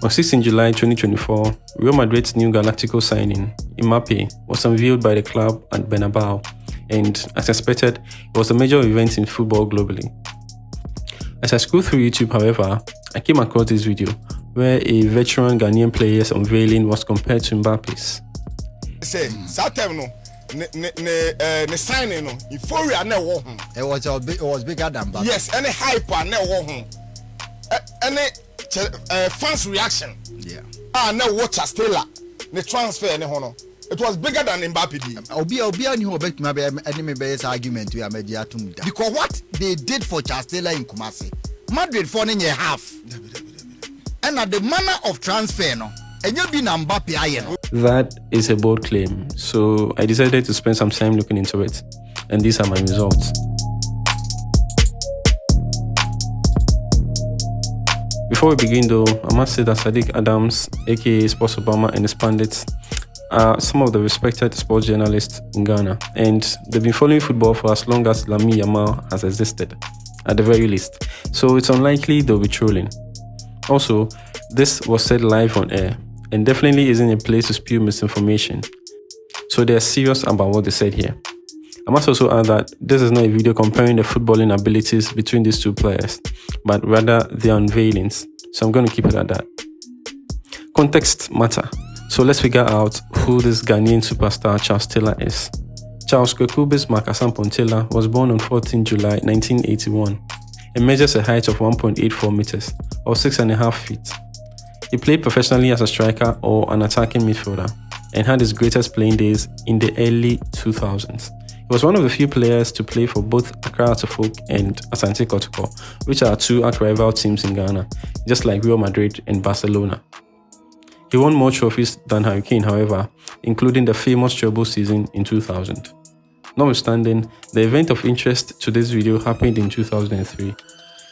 On 16 July 2024, Real Madrid's new Galactico signing, Mbappe, was unveiled by the club at Bernabeu, and as expected, it was a major event in football globally. As I scrolled through YouTube, however, I came across this video where a veteran Ghanaian player's unveiling was compared to Mbappe's. The signing, euphoria, it was bigger than Mbappe. Yes, any hype, any fans' reaction. Yeah. No watch a Stella, the transfer, it was bigger than Mbappe. Obia knew about my enemy base argument to Amediatum. Because what they did for Chastela in Kumasi, Madrid for in a half. And at the manner of transfer, no, and you've been Mbappe. That is a bold claim, so I decided to spend some time looking into it, and these are my results. Before we begin though, I must say that Saddick Adams, aka Sports Obama, and his pundits are some of the respected sports journalists in Ghana, and they've been following football for as long as Lamine Yamal has existed, at the very least, so it's unlikely they'll be trolling. Also, this was said live on air, and definitely isn't a place to spew misinformation, so they're serious about what they said here. I must also add that this is not a video comparing the footballing abilities between these two players, but rather their unveilings, so I'm going to keep it at that. Context matter, so let's figure out who this Ghanaian superstar Charles Taylor is. Charles Kwekubis Makasan Pontela was born on 14 July 1981 and measures a height of 1.84 meters or 6.5 feet. He played professionally as a striker or an attacking midfielder and had his greatest playing days in the early 2000s. He was one of the few players to play for both Accra Folk and Asante Kotoko, which are two arch-rival teams in Ghana, just like Real Madrid and Barcelona. He won more trophies than Harry Kane, however, including the famous treble season in 2000. Notwithstanding, the event of interest to this video happened in 2003.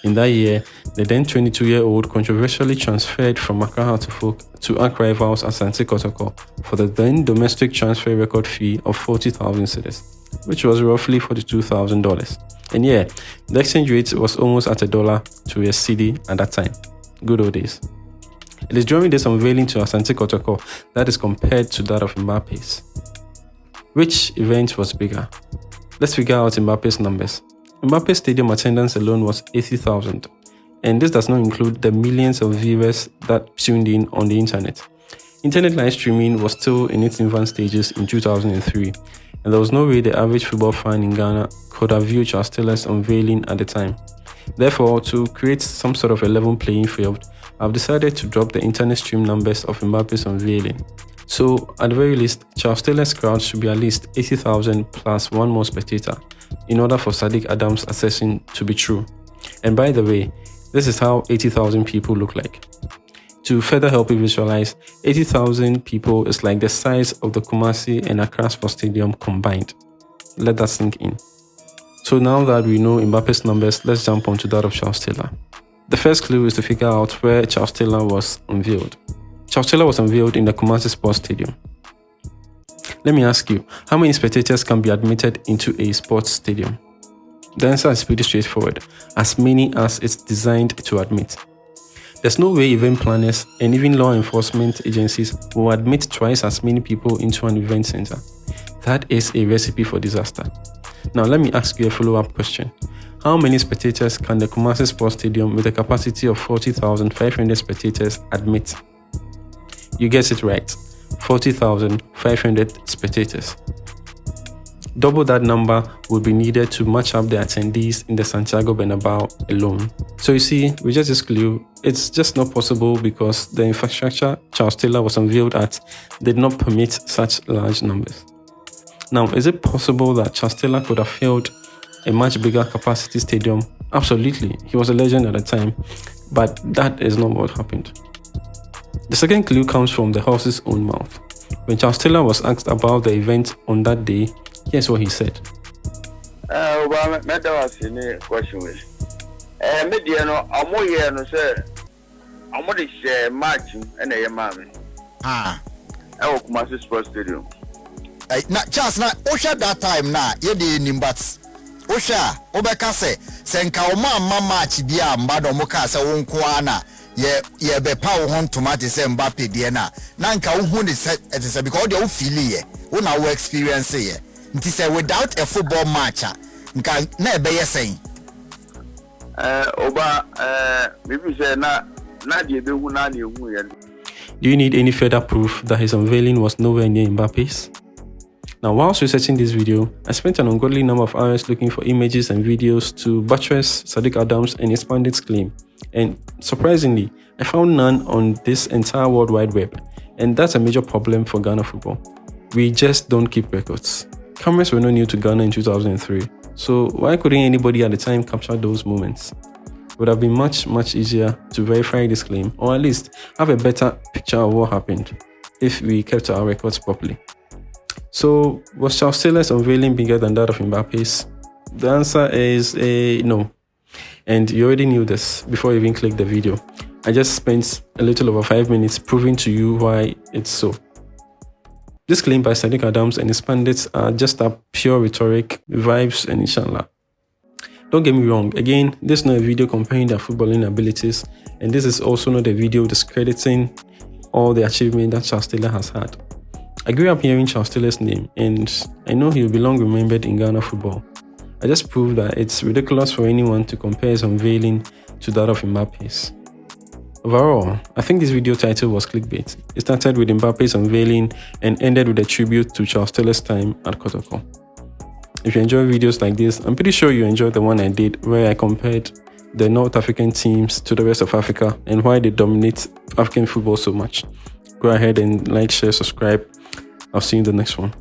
In that year, the then 22-year-old controversially transferred from Accra Folk to arch-rivals Asante Kotoko for the then domestic transfer record fee of 40,000 cedis, which was roughly $42,000. And yeah, the exchange rate was almost at $1 to a cedi at that time. Good old days. It is during this unveiling to Asante Kotoko that is compared to that of Mbappe's. Which event was bigger? Let's figure out Mbappe's numbers. Mbappe's stadium attendance alone was 80,000, and this does not include the millions of viewers that tuned in on the internet. Internet live streaming was still in its infant stages in 2003, and there was no way the average football fan in Ghana could have viewed Charles Taylor's unveiling at the time. Therefore, to create some sort of a level playing field, I've decided to drop the internet stream numbers of Mbappe's unveiling. So, at the very least, Charles Taylor's crowd should be at least 80,000 plus one more spectator in order for Saddick Adams' assertion to be true. And by the way, this is how 80,000 people look like. To further help you visualize, 80,000 people is like the size of the Kumasi and Accra Sports Stadium combined. Let that sink in. So now that we know Mbappe's numbers, let's jump onto that of Charles Taylor. The first clue is to figure out where Charles Taylor was unveiled. Charles Taylor was unveiled in the Kumasi Sports Stadium. Let me ask you, how many spectators can be admitted into a sports stadium? The answer is pretty straightforward, as many as it's designed to admit. There's no way event planners and even law enforcement agencies will admit twice as many people into an event center. That is a recipe for disaster. Now let me ask you a follow-up question. How many spectators can the Kumasi Sports Stadium with a capacity of 40,500 spectators admit? You guessed it right, 40,500 spectators. Double that number would be needed to match up the attendees in the Santiago Bernabeu alone. So you see, with just this clue, it's just not possible because the infrastructure Charles Taylor was unveiled at did not permit such large numbers. Now, is it possible that Charles Taylor could have filled a much bigger capacity stadium? Absolutely, he was a legend at the time, but that is not what happened. The second clue comes from the horse's own mouth. When Charles Taylor was asked about the event on that day, here's what he said. Well, was in a question with media, I'm more here, no, sir. I'm going to share match and a mammy. I hope my Sports Stadium. Not just not Osha that time now, ye did in bats. Osha, Obekase, Senka Oma match, dear Madam Mokasa, Unkwana. ye be pa wo hon tomate say Mbappe de na nka wo hu ne say because they wo feel ye wo na wo experience ye nti say without a football match nka na e be ye say oba maybe say na de be hu na de hu ye. Do you need any further proof that his unveiling was nowhere near Mbappe's? Now, whilst researching this video, I spent an ungodly number of hours looking for images and videos to buttress Saddick Adams and his pundit's claim. And surprisingly, I found none on this entire World Wide Web. And that's a major problem for Ghana football. We just don't keep records. Cameras were not new to Ghana in 2003. So why couldn't anybody at the time capture those moments? It would have been much easier to verify this claim, or at least have a better picture of what happened if we kept our records properly. So, was Charles Taylor's unveiling bigger than that of Mbappe's? The answer is no. And you already knew this before you even clicked the video. I just spent a little over 5 minutes proving to you why it's so. This claim by Saddick Adams and his pundits are just a pure rhetoric, vibes, and inshallah. Don't get me wrong, again, this is not a video comparing their footballing abilities, and this is also not a video discrediting all the achievement that Charles Taylor has had. I grew up hearing Charles Taylor's name, and I know he will be long remembered in Ghana football. I just proved that it's ridiculous for anyone to compare his unveiling to that of Mbappe's. Overall, I think this video title was clickbait. It started with Mbappe's unveiling and ended with a tribute to Charles Taylor's time at Kotoko. If you enjoy videos like this, I'm pretty sure you enjoyed the one I did where I compared the North African teams to the rest of Africa and why they dominate African football so much. Go ahead and like, share, subscribe. I'll see you in the next one.